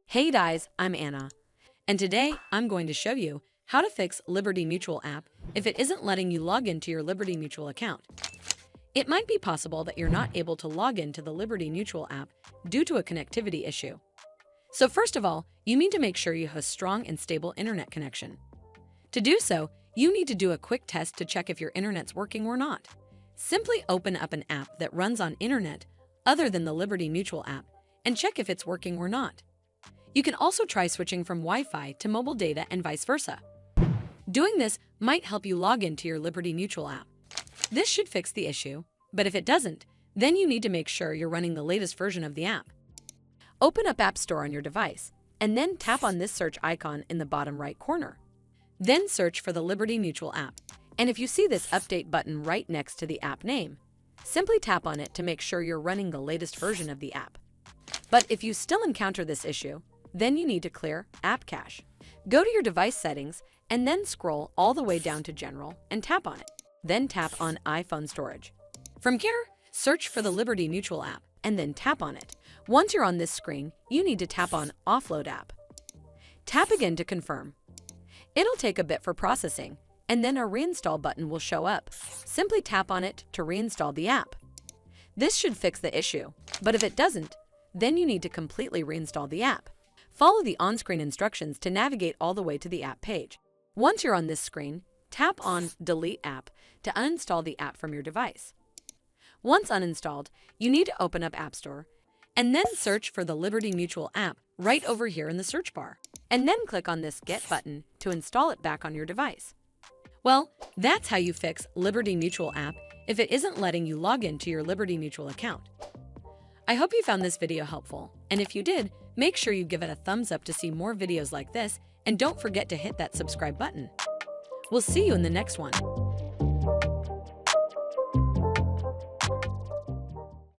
Hey guys, I'm Anna, and today I'm going to show you how to fix Liberty Mutual app if it isn't letting you log into your Liberty Mutual account. It might be possible that you're not able to log into the Liberty Mutual app due to a connectivity issue. So first of all, you need to make sure you have a strong and stable internet connection. To do so, you need to do a quick test to check if your internet's working or not. Simply open up an app that runs on internet other than the Liberty Mutual app and check if it's working or not. You can also try switching from Wi-Fi to mobile data and vice versa. Doing this might help you log into your Liberty Mutual app. This should fix the issue, but if it doesn't, then you need to make sure you're running the latest version of the app. Open up App Store on your device, and then tap on this search icon in the bottom right corner. Then search for the Liberty Mutual app, and if you see this update button right next to the app name, simply tap on it to make sure you're running the latest version of the app. But if you still encounter this issue, then you need to clear App Cache. Go to your device settings and then scroll all the way down to General and tap on it. Then tap on iPhone Storage. From here, search for the Liberty Mutual app and then tap on it. Once you're on this screen, you need to tap on Offload App. Tap again to confirm. It'll take a bit for processing, and then a reinstall button will show up. Simply tap on it to reinstall the app. This should fix the issue, but if it doesn't, then you need to completely reinstall the app. Follow the on-screen instructions to navigate all the way to the app page. Once you're on this screen, tap on Delete App to uninstall the app from your device. Once uninstalled, you need to open up App Store and then search for the Liberty Mutual app right over here in the search bar, and then click on this Get button to install it back on your device. Well, that's how you fix Liberty Mutual app if it isn't letting you log into your Liberty Mutual account. I hope you found this video helpful, and if you did, make sure you give it a thumbs up to see more videos like this, and don't forget to hit that subscribe button. We'll see you in the next one.